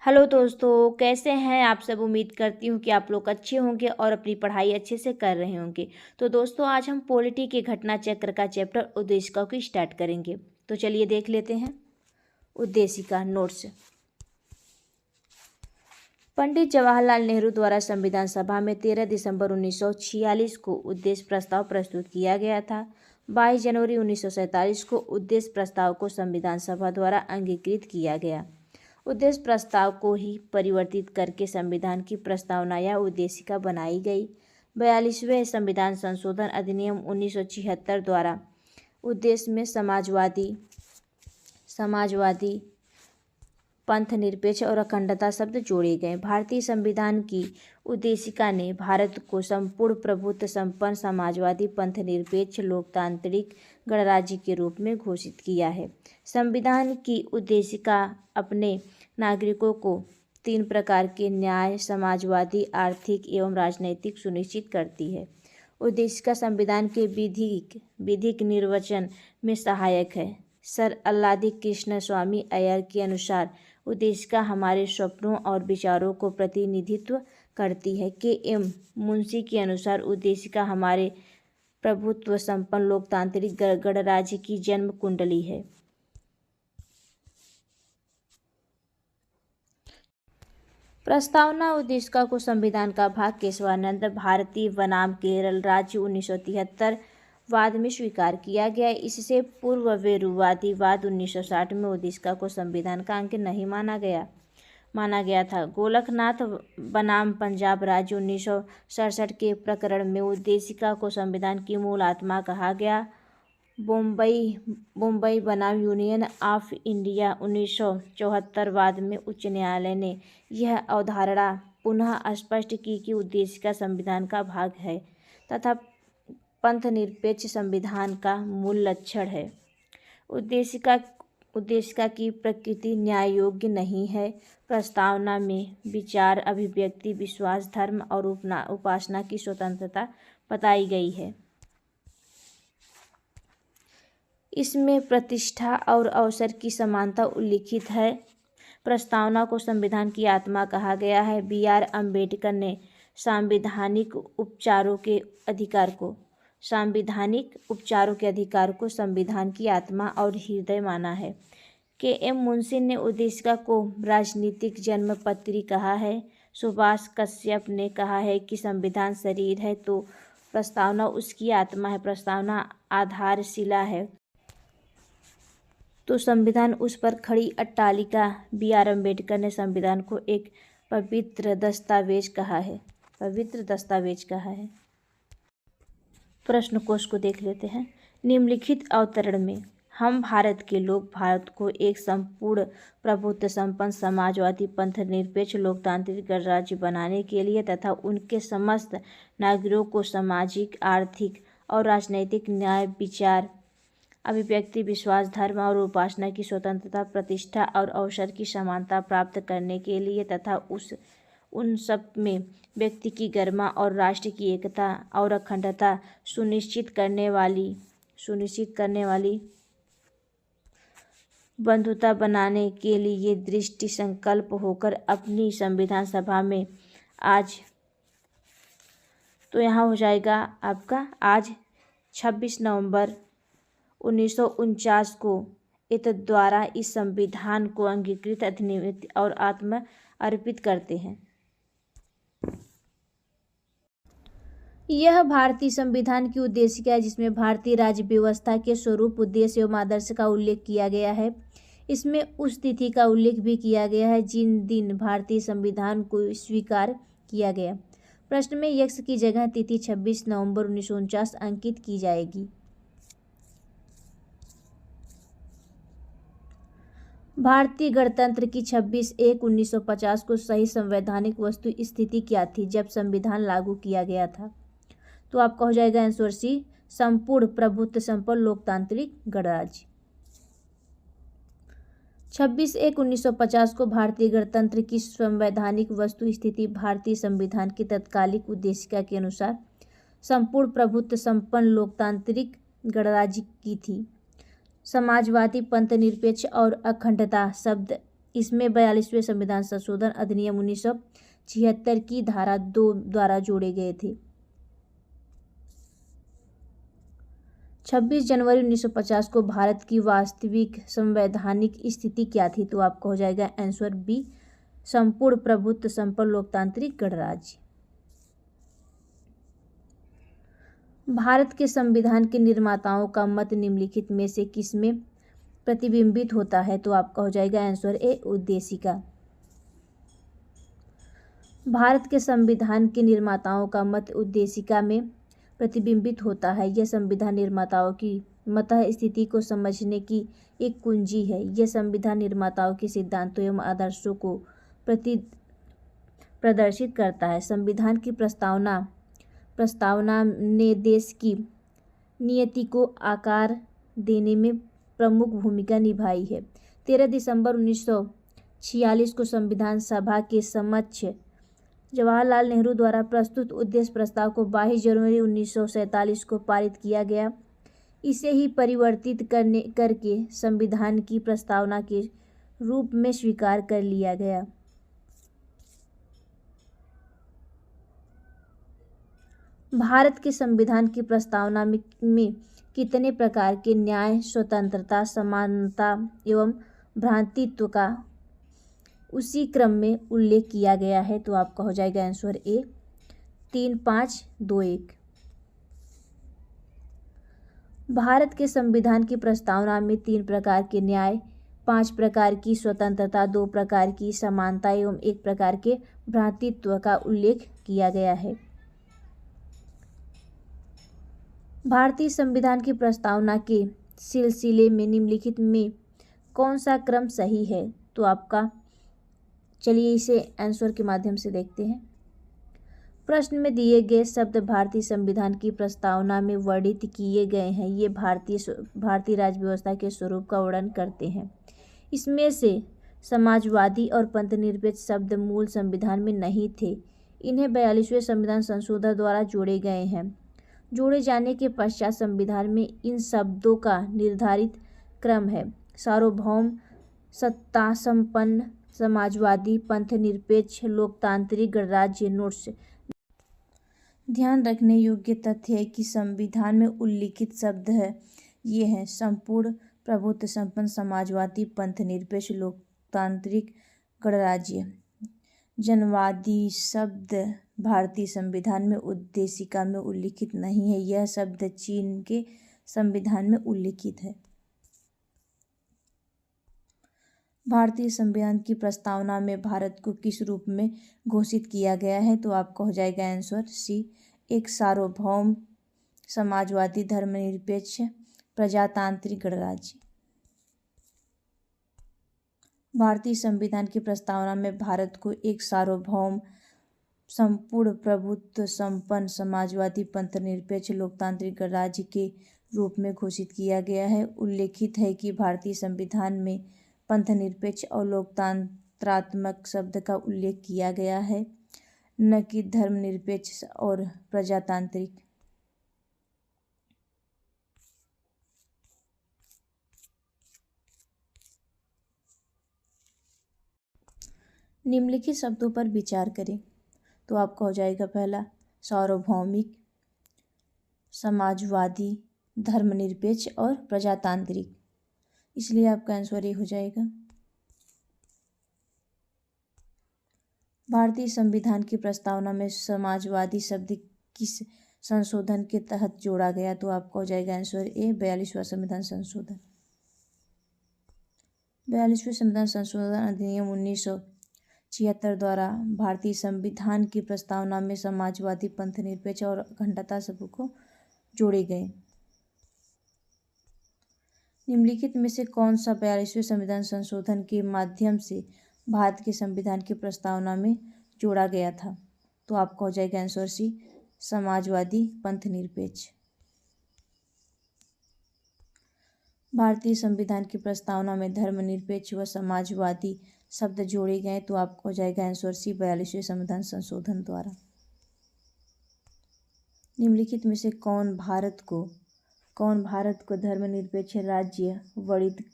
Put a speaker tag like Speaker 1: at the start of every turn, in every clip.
Speaker 1: Hello दोस्तों, कैसे हैं आप सब। उम्मीद करती हूँ कि आप लोग अच्छे होंगे और अपनी पढ़ाई अच्छे से कर रहे होंगे। तो दोस्तों, आज हम पॉलिटी के घटना चक्र का चैप्टर उद्देशिका को स्टार्ट करेंगे। तो चलिए देख लेते हैं। उद्देशिका नोट्स। पंडित जवाहरलाल नेहरू द्वारा संविधान सभा में 13 दिसंबर 1946 को उद्देश्य प्रस्ताव प्रस्तुत किया गया था। 22 जनवरी 1947 को उद्देश्य प्रस्ताव को संविधान सभा द्वारा अंगीकृत किया गया। उद्देश्य प्रस्ताव को ही परिवर्तित करके संविधान की प्रस्तावना या उद्देशिका बनाई गई। 42वें संविधान संशोधन अधिनियम 1976 द्वारा उद्देश्य में समाजवादी पंथ निरपेक्ष और अखंडता शब्द जोड़े गए। भारतीय संविधान की उद्देशिका ने भारत को संपूर्ण प्रभुत्व संपन्न समाजवादी पंथ निरपेक्ष लोकतांत्रिक गणराज्य के रूप में घोषित किया है। संविधान की उद्देशिका अपने नागरिकों को 3 प्रकार के न्याय, समाजवादी, आर्थिक एवं राजनैतिक सुनिश्चित करती है। उद्देशिका संविधान के विधिक निर्वचन में सहायक है। सर अल्लादी कृष्ण स्वामी अय्यर के अनुसार उद्देशिका हमारे सपनों और विचारों को प्रतिनिधित्व करती है। के.एम. मुंशी के अनुसार उद्देशिका हमारे प्रभुत्व संपन्न लोकतांत्रिक गणराज्य की जन्म कुंडली है। प्रस्तावना उद्देशिका को संविधान का भाग केशवानंद भारतीय बनाम केरल राज्य 1973 वाद में स्वीकार किया गया। इससे पूर्व वेरुवादी वाद 1960 में उद्देशिका को संविधान का अंग नहीं माना गया था। गोलकनाथ बनाम पंजाब राज्य 1967 के प्रकरण में उद्देशिका को संविधान की मूल आत्मा कहा गया। बम्बई बनाम यूनियन ऑफ इंडिया 1974 वाद में उच्च न्यायालय ने यह अवधारणा पुनः स्पष्ट की कि उद्देशिका संविधान का भाग है तथा पंथ निरपेक्ष संविधान का मूल लक्षण है। उद्देशिका की प्रकृति न्याय योग्य नहीं है। प्रस्तावना में विचार, अभिव्यक्ति, विश्वास, धर्म और उपासना की स्वतंत्रता बताई गई है। इसमें प्रतिष्ठा और अवसर की समानता उल्लिखित है। प्रस्तावना को संविधान की आत्मा कहा गया है। बी.आर. अम्बेडकर ने सांविधानिक उपचारों के अधिकार को संविधान की आत्मा और हृदय माना है। के.एम. मुंशी ने उद्देशिका को राजनीतिक जन्मपत्री कहा है। सुभाष कश्यप ने कहा है कि संविधान शरीर है तो प्रस्तावना उसकी आत्मा है। प्रस्तावना आधारशिला है तो संविधान उस पर खड़ी अट्टालिका। बी.आर. अम्बेडकर ने संविधान को एक पवित्र दस्तावेज कहा है। प्रश्न कोश को देख लेते हैं। निम्नलिखित अवतरण में हम भारत के लोग भारत को एक संपूर्ण प्रभुत्व संपन्न समाजवादी पंथ निरपेक्ष लोकतांत्रिक गणराज्य बनाने के लिए तथा उनके समस्त नागरिकों को सामाजिक, आर्थिक और राजनैतिक न्याय, विचार, अभिव्यक्ति, विश्वास, धर्म और उपासना की स्वतंत्रता, प्रतिष्ठा और अवसर की समानता प्राप्त करने के लिए तथा उन सब में व्यक्ति की गरिमा और राष्ट्र की एकता और अखंडता सुनिश्चित करने वाली बंधुता बनाने के लिए दृष्टि संकल्प होकर अपनी संविधान सभा में आज, तो यहाँ हो जाएगा आपका आज 26 नवंबर 1949 को द्वारा इस संविधान को अंगीकृत, अधिनियमित और आत्म अर्पित करते हैं। यह भारतीय संविधान की उद्देशिका है जिसमें भारतीय राज्य व्यवस्था के स्वरूप, उद्देश्य एवं आदर्श का उल्लेख किया गया है। इसमें उस तिथि का उल्लेख भी किया गया है जिन दिन भारतीय संविधान को स्वीकार किया गया। प्रश्न में यक्ष की जगह तिथि 26 नवंबर 1949 अंकित की जाएगी। भारतीय गणतंत्र की 26/1/1950 को सही संवैधानिक वस्तु स्थिति क्या थी जब संविधान लागू किया गया था? तो आपका हो जाएगा आंसर सी, संपूर्ण प्रभुत्व संपन्न लोकतांत्रिक गणराज्य। 26/1/1950 को भारतीय गणतंत्र की संवैधानिक वस्तु स्थिति भारतीय संविधान की तत्कालिक उद्देशिका के अनुसार संपूर्ण प्रभुत्व संपन्न लोकतांत्रिक गणराज्य की थी। समाजवादी पंथ निरपेक्ष और अखंडता शब्द इसमें 42वें संविधान संशोधन अधिनियम 1976 की धारा 2 द्वारा जोड़े गए थे। 26 जनवरी 1950 को भारत की वास्तविक संवैधानिक स्थिति क्या थी? तो आपका हो जाएगा आंसर बी, संपूर्ण प्रभुत्व संपन्न लोकतांत्रिक गणराज्य। भारत के संविधान के निर्माताओं का मत निम्नलिखित में से किसमें प्रतिबिंबित होता है? तो आपका हो जाएगा आंसर ए, उद्देशिका। भारत के संविधान के निर्माताओं का मत उद्देशिका में प्रतिबिंबित होता है। यह संविधान निर्माताओं की मतः स्थिति को समझने की एक कुंजी है। यह संविधान निर्माताओं के सिद्धांतों एवं आदर्शों को प्रदर्शित करता है। संविधान की प्रस्तावना ने देश की नियति को आकार देने में प्रमुख भूमिका निभाई है। 13 दिसंबर 1946 को संविधान सभा के समक्ष जवाहरलाल नेहरू द्वारा प्रस्तुत उद्देश्य प्रस्ताव को 22 जनवरी 1947 को पारित किया गया। इसे ही परिवर्तित करके संविधान की प्रस्तावना के रूप में स्वीकार कर लिया गया। भारत के संविधान की प्रस्तावना में कितने प्रकार के न्याय, स्वतंत्रता, समानता एवं भ्रातृत्व का उसी क्रम में उल्लेख किया गया है? तो आपका हो जाएगा आंसर ए, 3, 5, 2, 1। भारत के संविधान की प्रस्तावना में 3 प्रकार के न्याय, 5 प्रकार की स्वतंत्रता, 2 प्रकार की समानता एवं 1 प्रकार के भ्रातृत्व का उल्लेख किया गया है। भारतीय संविधान की प्रस्तावना के सिलसिले में निम्नलिखित में कौन सा क्रम सही है? तो आपका चलिए इसे आंसर के माध्यम से देखते हैं। प्रश्न में दिए गए शब्द भारतीय संविधान की प्रस्तावना में वर्णित किए गए हैं। ये भारतीय राज्य व्यवस्था के स्वरूप का वर्णन करते हैं। इसमें से समाजवादी और पंथनिरपेक्ष शब्द मूल संविधान में नहीं थे। इन्हें 42वें संविधान संशोधन द्वारा जोड़े गए हैं। जोड़े जाने के पश्चात संविधान में इन शब्दों का निर्धारित क्रम है: सार्वभौम, सत्ता संपन्न, समाजवादी, पंथनिरपेक्ष, लोकतांत्रिक गणराज्य। नोट्स: ध्यान रखने योग्य तथ्य है कि संविधान में उल्लिखित शब्द ये हैं: संपूर्ण प्रभुत्व संपन्न, समाजवादी, पंथनिरपेक्ष, लोकतांत्रिक गणराज्य। जनवादी शब्द भारतीय संविधान में उद्देशिका में उल्लिखित नहीं है। यह शब्द चीन के संविधान में उल्लिखित है। भारतीय संविधान की प्रस्तावना में भारत को किस रूप में घोषित किया गया है? तो आपका हो जाएगा आंसर सी, एक सार्वभौम, समाजवादी, धर्मनिरपेक्ष, प्रजातांत्रिक गणराज्य। भारतीय संविधान की प्रस्तावना में भारत को एक सार्वभौम, संपूर्ण प्रभुत्व संपन्न, समाजवादी, पंथनिरपेक्ष, लोकतांत्रिक गणराज्य के रूप में घोषित किया गया है। उल्लेखित है कि भारतीय संविधान में पंथनिरपेक्ष और लोकतंत्रात्मक शब्द का उल्लेख किया गया है, न कि धर्मनिरपेक्ष और प्रजातांत्रिक। निम्नलिखित शब्दों पर विचार करें। तो आपका हो जाएगा पहला सार्वभौमिक, समाजवादी, धर्मनिरपेक्ष और प्रजातांत्रिक, इसलिए आपका आंसर ये हो जाएगा। भारतीय संविधान की प्रस्तावना में समाजवादी शब्द किस संशोधन के तहत जोड़ा गया? तो आपका हो जाएगा आंसर ए, 42वां संविधान संशोधन। 42वें संविधान संशोधन अधिनियम 1976 द्वारा भारतीय संविधान की प्रस्तावना में समाजवादी, पंथनिरपेक्ष और अखंडता शब्द को जोड़े गए। निम्नलिखित में से कौन सा 42वें संविधान संशोधन के माध्यम से भारत के संविधान की प्रस्तावना में जोड़ा गया था? तो आपका हो जाएगा आंसर सी, समाजवादी, पंथनिरपेक्ष। भारतीय संविधान की प्रस्तावना में धर्मनिरपेक्ष व समाजवादी शब्द जोड़े गए, तो आपको हो जाएगा आंसर सी, 42वें संविधान संशोधन द्वारा। निम्नलिखित में से कौन भारत को धर्मनिरपेक्ष राज्य वर्णित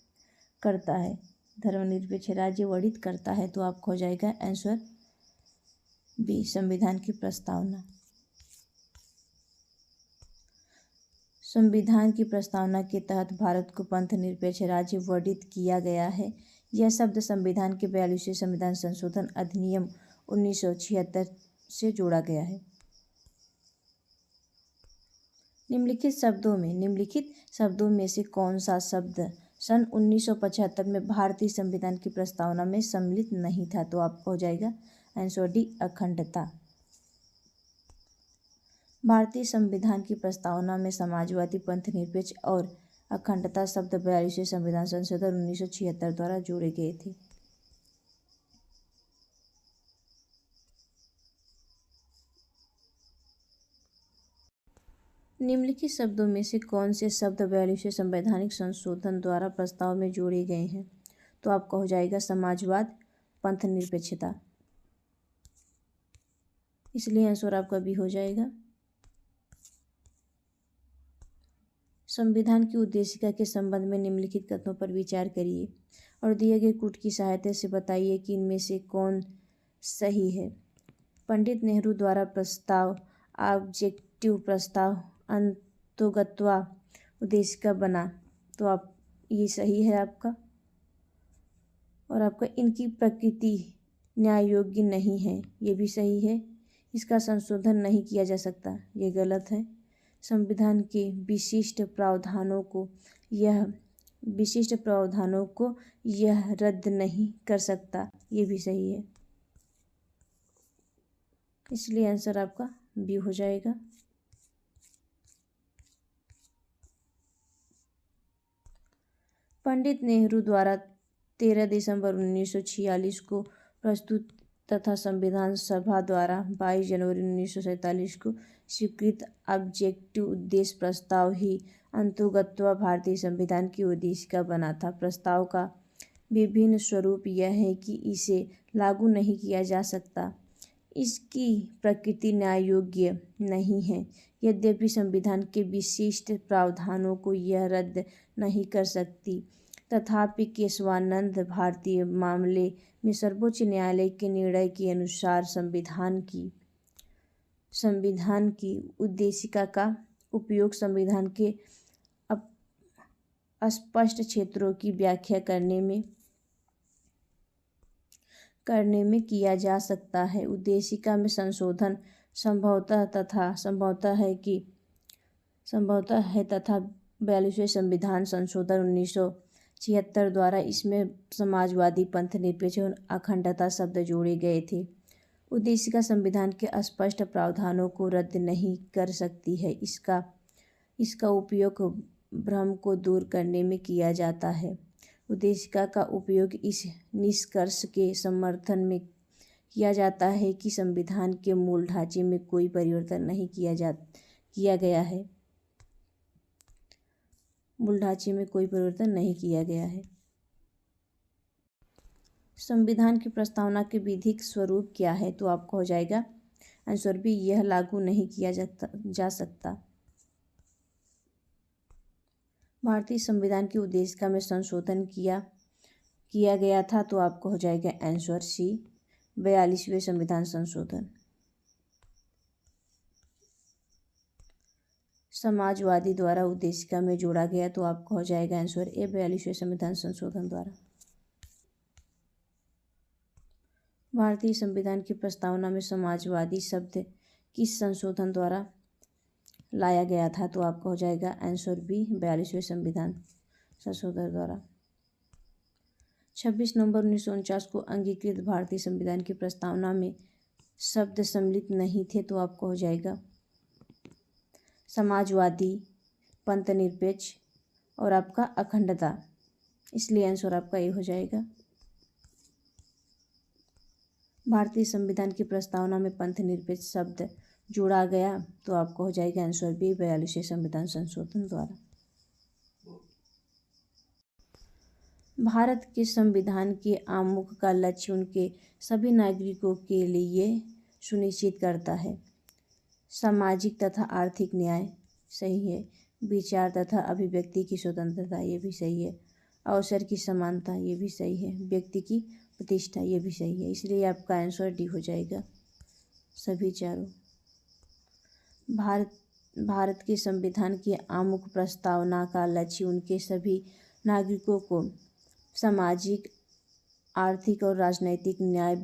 Speaker 1: करता है? धर्मनिरपेक्ष राज्य वर्णित करता है, तो आपका हो जाएगा आंसर बी, संविधान की प्रस्तावना। संविधान की प्रस्तावना के तहत भारत को पंथ निरपेक्ष राज्य वर्णित किया गया है। यह शब्द संविधान के 42वें संविधान संशोधन अधिनियम 1976 से जोड़ा गया है। निम्नलिखित शब्दों में से कौन सा शब्द सन 1975 में भारतीय संविधान की प्रस्तावना में सम्मिलित नहीं था? तो आपका हो जाएगा आंसर डी, अखंडता। भारतीय संविधान की प्रस्तावना में समाजवादी, पंथ निरपेक्ष और अखंडता शब्द 42वें संविधान संशोधन 1976 द्वारा जोड़े गए थे। निम्नलिखित शब्दों में से कौन से शब्द 42वें संवैधानिक संशोधन द्वारा प्रस्ताव में जोड़े गए हैं? तो आपका हो जाएगा समाजवाद, पंथ निरपेक्षता। इसलिए आंसर आपका बी हो जाएगा। संविधान की उद्देशिका के संबंध में निम्नलिखित कथनों पर विचार करिए और दिए गए कूट की सहायता से बताइए कि इनमें से कौन सही है। पंडित नेहरू द्वारा प्रस्ताव ऑब्जेक्टिव प्रस्ताव अंतोगत्वा उद्देशिका बना, तो आप ये सही है आपका। और आपका इनकी प्रकृति न्याय योग्य नहीं है, ये भी सही है। इसका संशोधन नहीं किया जा सकता, ये गलत है। संविधान के विशिष्ट प्रावधानों को यह रद्द नहीं कर सकता, ये भी सही है। इसलिए आंसर आपका बी हो जाएगा। पंडित नेहरू द्वारा 13 दिसंबर 1946 को प्रस्तुत तथा संविधान सभा द्वारा 22 जनवरी 1947 को स्वीकृत ऑब्जेक्टिव उद्देश्य प्रस्ताव ही अंतोगत्वा भारतीय संविधान की उद्देशिका बना था। प्रस्ताव का विभिन्न स्वरूप यह है कि इसे लागू नहीं किया जा सकता, इसकी प्रकृति न्याय योग्य नहीं है। यद्यपि संविधान के विशिष्ट प्रावधानों को यह रद्द नहीं कर सकती, तथापि केशवानंद भारतीय मामले में सर्वोच्च न्यायालय के निर्णय के अनुसार संविधान की उद्देशिका का उपयोग संविधान के अस्पष्ट क्षेत्रों की व्याख्या करने में किया जा सकता है। उद्देशिका में संशोधन संभवतः है तथा 42वें संविधान संशोधन 1976 द्वारा इसमें समाजवादी, पंथ निरपेक्ष और अखंडता शब्द जोड़े गए थे। उद्देशिका संविधान के अस्पष्ट प्रावधानों को रद्द नहीं कर सकती है। इसका उपयोग भ्रम को दूर करने में किया जाता है। उद्देशिका का उपयोग इस निष्कर्ष के समर्थन में किया जाता है कि संविधान के मूल ढांचे में कोई परिवर्तन नहीं किया गया है। संविधान की प्रस्तावना के विधिक स्वरूप क्या है? तो आपका हो जाएगा आंसर बी, यह लागू नहीं किया जा सकता। भारतीय संविधान की उद्देशिका में संशोधन किया गया था, तो आपको हो जाएगा आंसर सी, 42वें संविधान संशोधन। समाजवादी द्वारा उद्देशिका में जोड़ा गया, तो आपका हो जाएगा आंसर ए, 42वें संविधान संशोधन द्वारा। भारतीय संविधान की प्रस्तावना में समाजवादी शब्द किस संशोधन द्वारा लाया गया था? तो आपका हो जाएगा आंसर बी, 42वें संविधान संशोधन द्वारा। 26 नवंबर 1949 को अंगीकृत भारतीय संविधान की प्रस्तावना में शब्द सम्मिलित नहीं थे, तो आपका हो जाएगा समाजवादी, पंथ निरपेक्ष और आपका अखंडता। इसलिए आंसर आपका ये हो जाएगा। भारतीय संविधान की प्रस्तावना में पंथ निरपेक्ष शब्द जोड़ा गया, तो आपको हो जाएगा आंसर बी, 42वें संविधान संशोधन द्वारा। भारत के संविधान के आमुख का लक्ष्य उनके सभी नागरिकों के लिए सुनिश्चित करता है। सामाजिक तथा आर्थिक न्याय, सही है। विचार तथा अभिव्यक्ति की स्वतंत्रता, ये भी सही है। अवसर की समानता, ये भी सही है। व्यक्ति की प्रतिष्ठा, ये भी सही है। इसलिए आपका आंसर डी हो जाएगा, सभी चारों। भारत के संविधान की आमुख प्रस्तावना का लक्ष्य उनके सभी नागरिकों को सामाजिक, आर्थिक और राजनैतिक न्याय,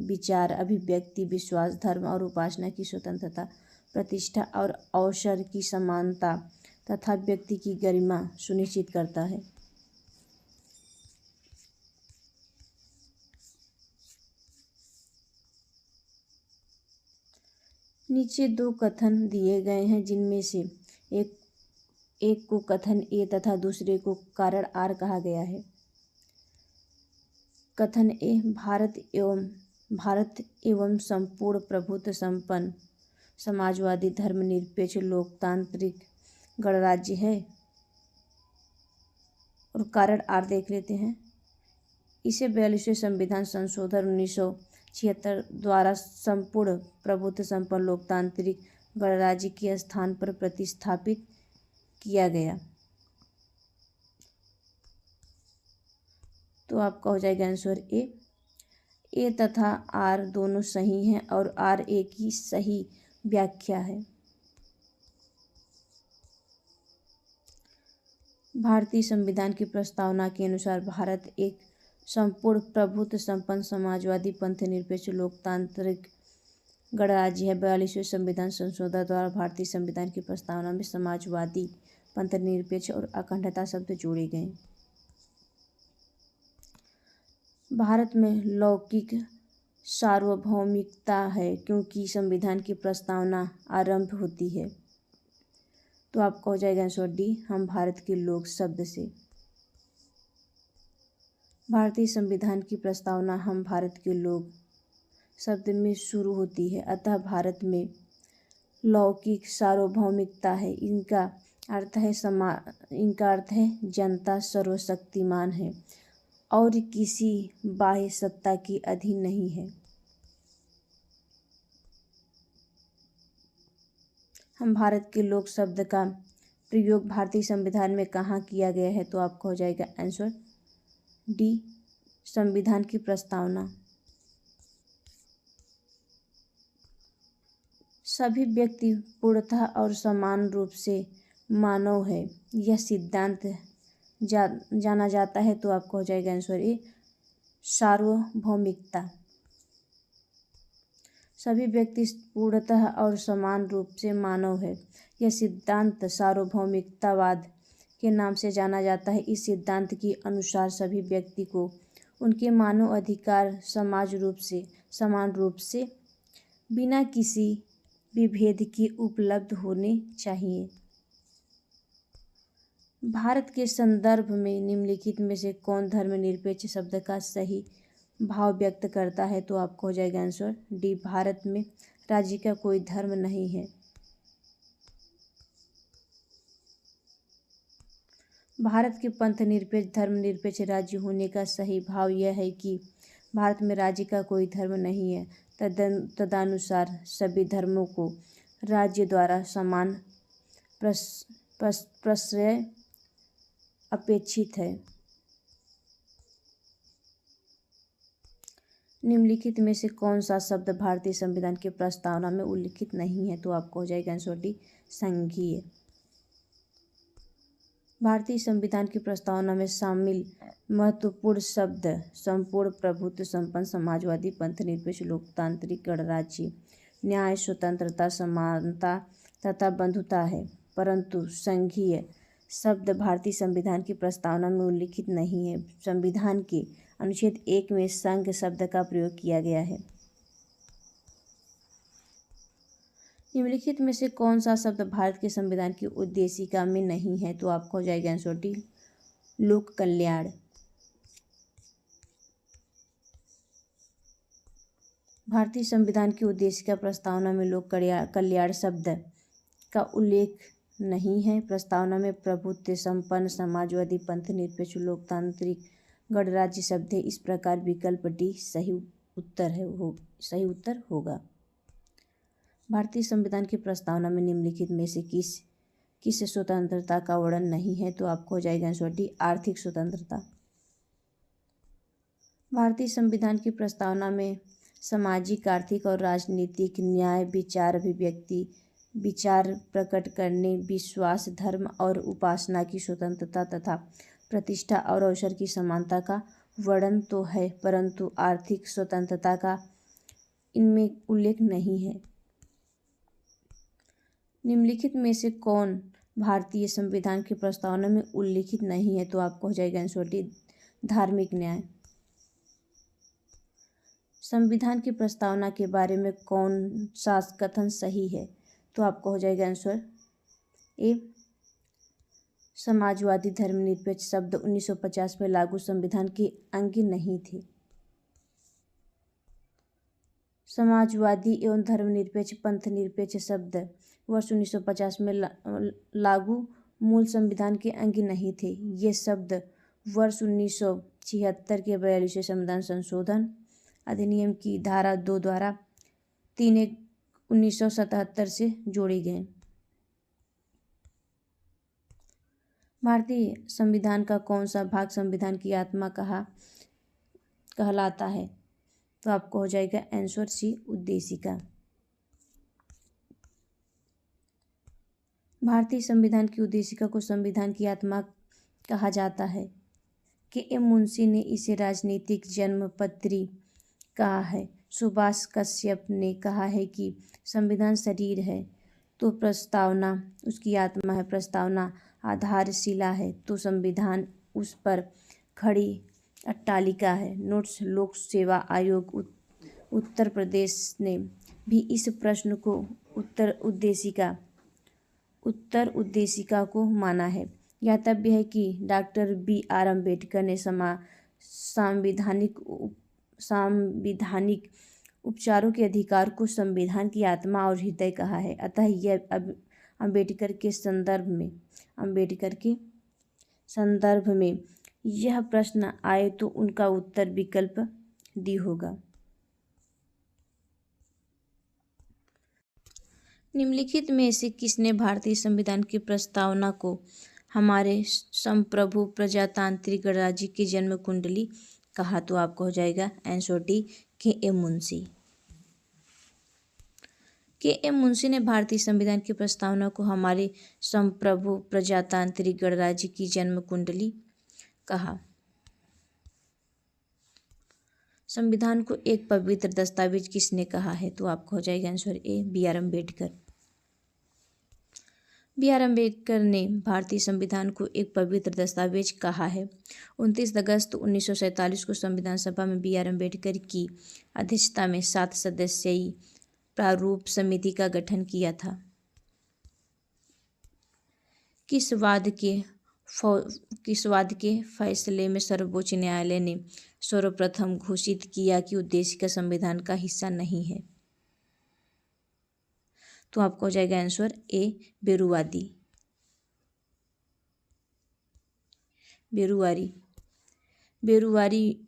Speaker 1: विचार, अभिव्यक्ति, विश्वास, धर्म और उपासना की स्वतंत्रता, प्रतिष्ठा और अवसर की समानता तथा व्यक्ति की गरिमा सुनिश्चित करता है। नीचे दो कथन दिए गए हैं, जिनमें से एक को कथन ए तथा दूसरे को कारण आर कहा गया है। कथन ए, भारत एवं संपूर्ण प्रभुत्व संपन्न समाजवादी धर्मनिरपेक्ष लोकतांत्रिक गणराज्य है। और कारण आर देख लेते हैं। इसे 42वें संविधान संशोधन 1976 द्वारा संपूर्ण प्रभुत्व संपन्न लोकतांत्रिक गणराज्य के स्थान पर प्रतिस्थापित किया गया। तो आपका हो जाएगा आंसर ए तथा आर दोनों सही हैं और आर ए की सही व्याख्या है। भारतीय संविधान की प्रस्तावना के अनुसार भारत एक संपूर्ण प्रभुत्व संपन्न समाजवादी पंथनिरपेक्ष लोकतांत्रिक गणराज्य है। 42वें संविधान संशोधन द्वारा भारतीय संविधान की प्रस्तावना में समाजवादी, पंथनिरपेक्ष और अखंडता शब्द जोड़े गए। भारत में लौकिक सार्वभौमिकता है क्योंकि संविधान की प्रस्तावना आरंभ होती है। तो आपका हो जाएगा आंसर डी, हम भारत के लोग शब्द से। भारतीय संविधान की प्रस्तावना हम भारत के लोग शब्द में शुरू होती है, अतः भारत में लौकिक सार्वभौमिकता है। इनका अर्थ है जनता सर्वशक्तिमान है और किसी बाह्य सत्ता के अधीन नहीं है। हम भारत के लोग शब्द का प्रयोग भारतीय संविधान में कहाँ किया गया है? तो आपका हो जाएगा आंसर डी, संविधान की प्रस्तावना। सभी व्यक्ति पूर्णतः और समान रूप से मानव है, यह सिद्धांत जाना जाता है। तो आपको हो जाएगा आंसर ए, सार्वभौमिकता। सभी व्यक्ति पूर्णतः और समान रूप से मानव है, यह सिद्धांत सार्वभौमिकतावाद के नाम से जाना जाता है। इस सिद्धांत के अनुसार सभी व्यक्ति को उनके मानव अधिकार समान रूप से बिना किसी विभेद के उपलब्ध होने चाहिए। भारत के संदर्भ में निम्नलिखित में से कौन धर्मनिरपेक्ष शब्द का सही भाव व्यक्त करता है? तो आपको हो जाएगा आंसर डी, भारत में राज्य का कोई धर्म नहीं है। भारत के पंथनिरपेक्ष धर्मनिरपेक्ष राज्य होने का सही भाव यह है कि भारत में राज्य का कोई धर्म नहीं है। तदनुसार सभी धर्मों को राज्य द्वारा समान प्रश्रय अपेक्षित है। निम्नलिखित में से कौन सा शब्द भारतीय संविधान की प्रस्तावना में उल्लिखित नहीं है? तो आपको हो जाएगा आंसर डी, संघीय। भारतीय संविधान की प्रस्तावना में शामिल महत्वपूर्ण शब्द संपूर्ण प्रभुत्व संपन्न समाजवादी पंथनिरपेक्ष लोकतांत्रिक गणराज्य, न्याय, स्वतंत्रता, समानता तथा बंधुता है, परंतु संघीय शब्द भारतीय संविधान की प्रस्तावना में उल्लिखित नहीं है। संविधान के अनुच्छेद 1 में संघ शब्द का प्रयोग किया गया है। निम्नलिखित में से कौन सा शब्द भारत के संविधान की उद्देशिका में नहीं है? तो आपको हो जाएगा आंसर डी, लोक कल्याण। भारतीय संविधान की उद्देशिका प्रस्तावना में लोक कल्याण शब्द का उल्लेख नहीं है। प्रस्तावना में प्रभुत्व संपन्न समाजवादी पंथनिरपेक्ष लोकतांत्रिक गणराज्य शब्द है। इस प्रकार विकल्प डी सही उत्तर होगा। भारतीय संविधान की प्रस्तावना में निम्नलिखित में से किस स्वतंत्रता का वर्णन नहीं है? तो आपको हो जाएगा आंसर डी, आर्थिक स्वतंत्रता। भारतीय संविधान की प्रस्तावना में सामाजिक, आर्थिक और राजनीतिक न्याय, विचार अभिव्यक्ति, विचार प्रकट करने, विश्वास, धर्म और उपासना की स्वतंत्रता तथा प्रतिष्ठा और अवसर की समानता का वर्णन तो है, परंतु आर्थिक स्वतंत्रता का इनमें उल्लेख नहीं है। निम्नलिखित में से कौन भारतीय संविधान की प्रस्तावना में उल्लिखित नहीं है? तो आपको हो जाएगा आंसर डी, धार्मिक न्याय। संविधान की प्रस्तावना के बारे में कौन सा कथन सही है? तो आपको हो जाएगा आंसर ए, समाजवादी धर्मनिरपेक्ष शब्द 1950 में लागू संविधान के अंग नहीं थे। समाजवादी एवं धर्मनिरपेक्ष पंथनिरपेक्ष शब्द वर्ष 1950 में लागू मूल संविधान के अंग नहीं थे। ये शब्द वर्ष 1976 के 42वें संविधान संशोधन अधिनियम की धारा 2 द्वारा 3/1/1977 से जोड़े गए। भारतीय संविधान का कौन सा भाग संविधान की आत्मा कहलाता है? तो आपको हो जाएगा आंसर सी, उद्देशिका। भारतीय संविधान की उद्देशिका को संविधान की आत्मा कहा जाता है। के.एम. मुंशी ने इसे राजनीतिक जन्मपत्री कहा है। सुभाष कश्यप ने कहा है कि संविधान शरीर है तो प्रस्तावना उसकी आत्मा है, प्रस्तावना आधारशिला है तो संविधान उस पर खड़ी अट्टालिका है। नोट्स लोक सेवा आयोग उत्तर प्रदेश ने भी इस प्रश्न को उत्तर उद्देशिका को माना है। ज्ञातव्य है कि डॉक्टर बी.आर. अम्बेडकर ने सांविधानिक उपचारों के अधिकार को संविधान की आत्मा और हृदय कहा है। अतः यह अम्बेडकर के संदर्भ में यह प्रश्न आए तो उनका उत्तर विकल्प डी होगा। निम्नलिखित में से किसने भारतीय संविधान की प्रस्तावना को हमारे संप्रभु प्रजातांत्रिक गणराज्य की जन्म कुंडली कहा? तो आपको हो जाएगा answer D, KM. Munshi. KM. Munshi ने भारतीय संविधान की प्रस्तावना को हमारे संप्रभु प्रजातांत्रिक गणराज्य की जन्म कुंडली कहा। संविधान को एक पवित्र दस्तावेज किसने कहा है? तो आपको हो जाएगा answer A, B R. Ambedkar. B R. Ambedkar ने भारतीय संविधान को एक पवित्र दस्तावेज कहा है। 29 अगस्त 1947 को संविधान सभा में बी.आर. अम्बेडकर की अध्यक्षता में 7 सदस्यीय प्रारूप समिति का गठन किया था। किस वाद के फैसले में सर्वोच्च न्यायालय ने सर्वप्रथम घोषित किया कि उद्देशिका संविधान का हिस्सा नहीं है? तो आपको हो जाएगा आंसर ए, बेरुवारी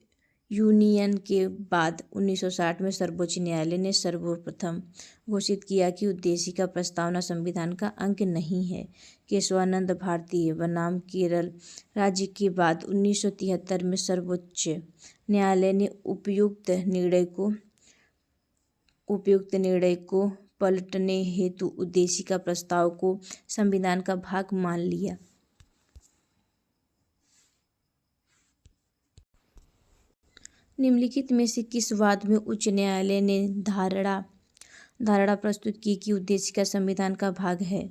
Speaker 1: यूनियन के बाद 1960 में सर्वोच्च न्यायालय ने सर्वप्रथम घोषित किया कि उद्देशिका प्रस्तावना संविधान का अंग नहीं है। केशवानंद भारतीय बनाम केरल राज्य के बाद 1973 में सर्वोच्च न्यायालय ने उपयुक्त निर्णय को पलटने हेतु उद्देशिका प्रस्ताव को संविधान का भाग मान लिया। निम्नलिखित में से किस वाद में उच्च न्यायालय ने धारणा प्रस्तुत की कि उद्देशिका संविधान का भाग है?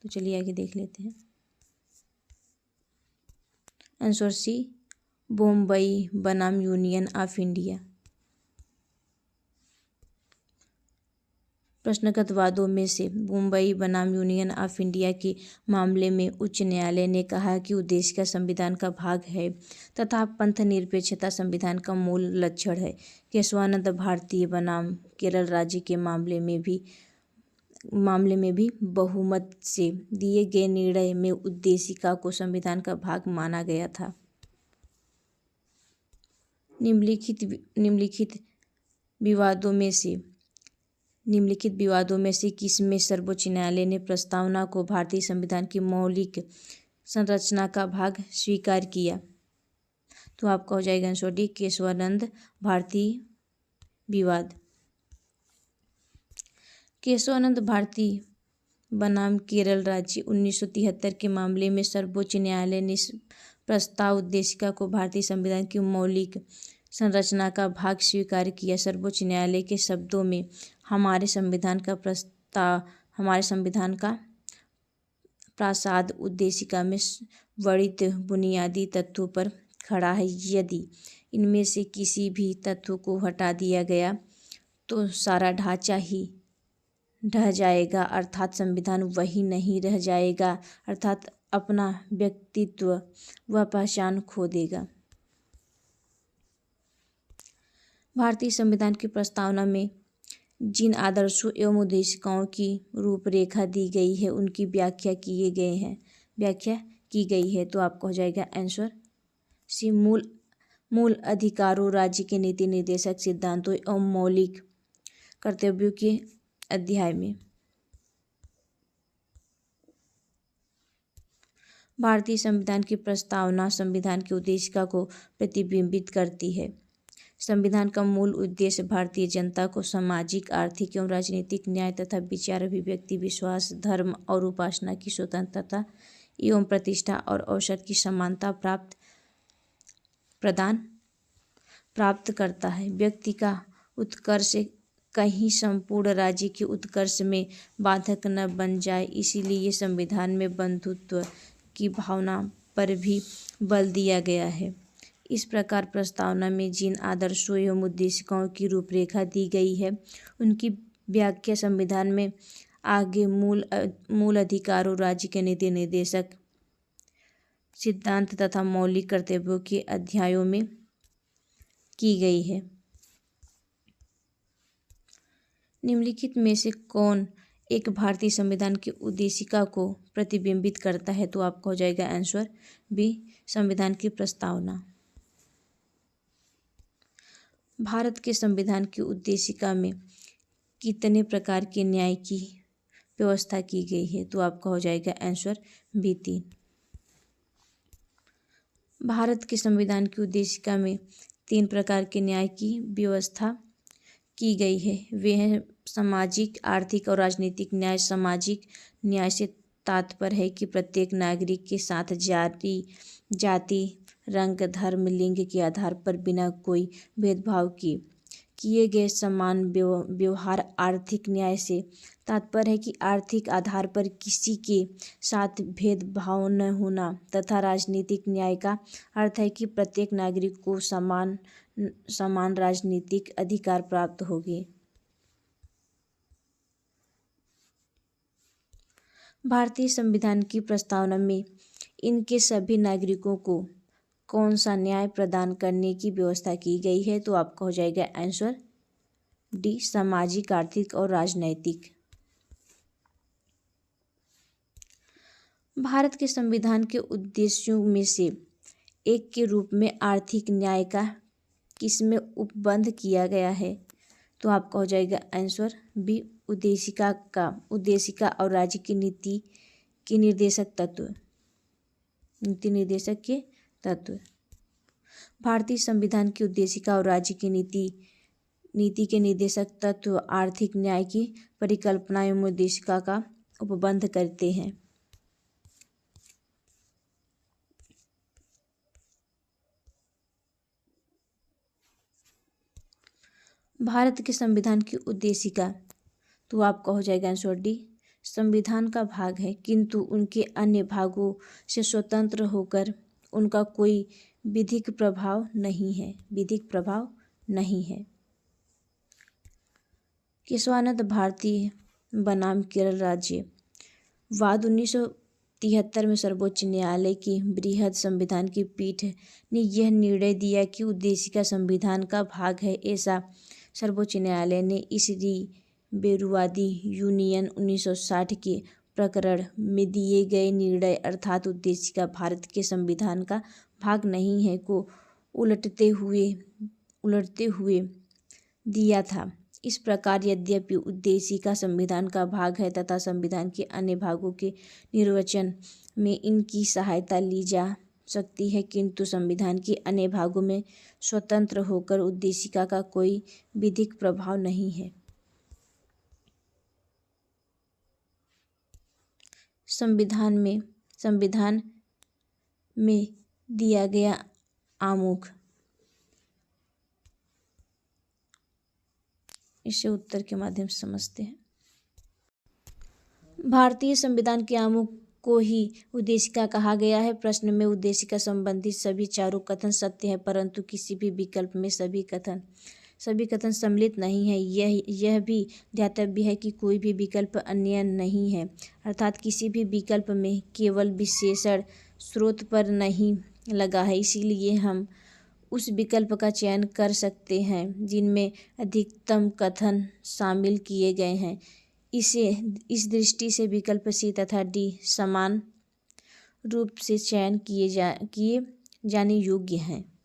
Speaker 1: तो चलिए आगे देख लेते हैं। आंसर सी, बॉम्बई बनाम यूनियन ऑफ इंडिया। प्रश्नगत वादों में से मुंबई बनाम यूनियन ऑफ इंडिया के मामले में उच्च न्यायालय ने कहा कि उद्देशिका संविधान का भाग है तथा पंथनिरपेक्षता संविधान का मूल लक्षण है। केशवानंद भारतीय बनाम केरल राज्य के मामले में भी बहुमत से दिए गए निर्णय में उद्देशिका को संविधान का भाग माना गया था। निम्नलिखित विवादों में से निम्नलिखित विवादों में से किसमें सर्वोच्च न्यायालय ने प्रस्तावना को भारतीय संविधान की मौलिक संरचना का भाग स्वीकार किया? तो आपका हो जाएगा आंसर डी, केशवानंद भारती विवाद। केशवानंद भारती बनाम केरल राज्य 1973 के मामले में सर्वोच्च न्यायालय ने प्रस्ताव उद्देशिका को भारतीय संविधान की मौलिक संरचना का भाग स्वीकार किया। सर्वोच्च न्यायालय के शब्दों में हमारे संविधान का प्रासाद उद्देशिका में वर्णित बुनियादी तत्वों पर खड़ा है। यदि इनमें से किसी भी तत्व को हटा दिया गया तो सारा ढांचा ही ढह जाएगा, अर्थात संविधान वही नहीं रह जाएगा, अर्थात अपना व्यक्तित्व व पहचान खो देगा। भारतीय संविधान की प्रस्तावना में जिन आदर्शों एवं उद्देशिकाओं की रूपरेखा दी गई है उनकी व्याख्या की गई है। तो आपको हो जाएगा आंसर सी, मूल अधिकारों, राज्य के नीति निर्देशक सिद्धांतों एवं मौलिक कर्तव्यों के अध्याय में। भारतीय संविधान की प्रस्तावना संविधान की उद्देशिका को प्रतिबिंबित करती है। संविधान का मूल उद्देश्य भारतीय जनता को सामाजिक, आर्थिक एवं राजनीतिक न्याय तथा विचार, अभिव्यक्ति, विश्वास, धर्म और उपासना की स्वतंत्रता एवं प्रतिष्ठा और अवसर की समानता प्राप्त करता है। व्यक्ति का उत्कर्ष कहीं संपूर्ण राज्य के उत्कर्ष में बाधक न बन जाए, इसीलिए ये संविधान में बंधुत्व की भावना पर भी बल दिया गया है। इस प्रकार प्रस्तावना में जिन आदर्शों एवं उद्देशिकाओं की रूपरेखा दी गई है उनकी व्याख्या संविधान में आगे मूल अधिकारों, राज्य के नीति निर्देशक सिद्धांत तथा मौलिक कर्तव्यों के अध्यायों में की गई है। निम्नलिखित में से कौन एक भारतीय संविधान की उद्देशिका को प्रतिबिंबित करता है? तो आपका हो जाएगा आंसर बी, संविधान की प्रस्तावना। भारत के संविधान की उद्देशिका में कितने प्रकार के न्याय की व्यवस्था की गई है? तो आपका हो जाएगा आंसर बी, 3। भारत के संविधान की उद्देशिका में 3 प्रकार के न्याय की व्यवस्था की गई है। वे हैं सामाजिक, आर्थिक और राजनीतिक न्याय। सामाजिक न्याय से तात्पर्य है कि प्रत्येक नागरिक के साथ जाति, रंग, धर्म, लिंग के आधार पर बिना कोई भेदभाव के किए गए समान व्यवहार। आर्थिक न्याय से तात्पर्य है कि आर्थिक आधार पर किसी के साथ भेदभाव न होना, तथा राजनीतिक न्याय का अर्थ है कि प्रत्येक नागरिक को समान राजनीतिक अधिकार प्राप्त होंगे। भारतीय संविधान की प्रस्तावना में इनके सभी नागरिकों को कौन सा न्याय प्रदान करने की व्यवस्था की गई है? तो आपका हो जाएगा आंसर डी, सामाजिक, आर्थिक और राजनैतिक। भारत के संविधान के उद्देश्यों में से एक के रूप में आर्थिक न्याय का किसमें उपबंध किया गया है? तो आपका हो जाएगा आंसर बी, उद्देशिका और राज्य की नीति निर्देशक के तत्व। भारतीय संविधान की उद्देशिका और राज्य की नीति के निर्देशक तत्व आर्थिक न्याय की परिकल्पना एवं उद्देशिका का उपबंध करते हैं। भारत के संविधान की उद्देशिका, तो आपका हो जाएगा आंसर डी, संविधान का भाग है किंतु उनके अन्य भागों से स्वतंत्र होकर उनका कोई विधिक प्रभाव नहीं है। केशवानंद भारती बनाम केरल राज्य वाद 1973 में सर्वोच्च न्यायालय की बृहद संविधान की पीठ ने यह निर्णय दिया कि उद्देशिका संविधान का भाग है। ऐसा सर्वोच्च न्यायालय ने इस बेरुवादी यूनियन 1960 के प्रकरण में दिए गए निर्णय अर्थात उद्देशिका भारत के संविधान का भाग नहीं है को उलटते हुए दिया था। इस प्रकार यद्यपि उद्देशिका संविधान का भाग है तथा संविधान के अन्य भागों के निर्वचन में इनकी सहायता ली जा सकती है, किंतु संविधान के अन्य भागों में स्वतंत्र होकर उद्देशिका का कोई विधिक प्रभाव नहीं है। संविधान में दिया गया आमुख। इसे उत्तर के माध्यम से समझते हैं। भारतीय संविधान के आमुख को ही उद्देशिका कहा गया है। प्रश्न में उद्देशिका संबंधित सभी चारों कथन सत्य है, परंतु किसी भी विकल्प में सभी कथन सम्मिलित नहीं है। यह भी ध्यातव्य है कि कोई भी विकल्प अन्य नहीं है, अर्थात किसी भी विकल्प में केवल विशेषण स्रोत पर नहीं लगा है। इसीलिए हम उस विकल्प का चयन कर सकते हैं जिनमें अधिकतम कथन शामिल किए गए हैं। इस दृष्टि से विकल्प सी तथा डी समान रूप से चयन किए जाने योग्य हैं।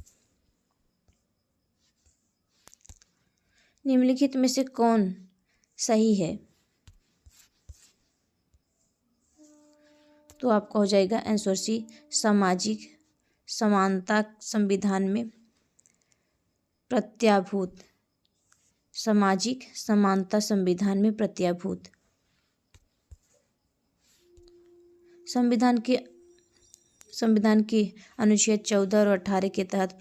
Speaker 1: निम्नलिखित में से कौन सही है? तो आपका हो जाएगा आंसर सी, सामाजिक समानता संविधान में प्रत्याभूत। सामाजिक समानता संविधान में प्रत्याभूत। संविधान के अनुच्छेद 14 और 18 के तहत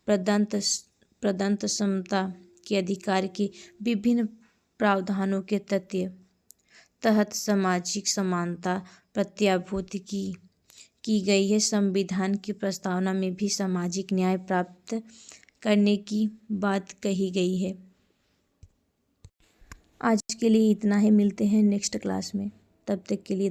Speaker 1: प्रदत्त समता के अधिकार के विभिन्न प्रावधानों के तहत सामाजिक समानता प्रत्याभूत की गई है। संविधान की प्रस्तावना में भी सामाजिक न्याय प्राप्त करने की बात कही गई है। आज के लिए इतना ही, मिलते हैं नेक्स्ट क्लास में, तब तक के लिए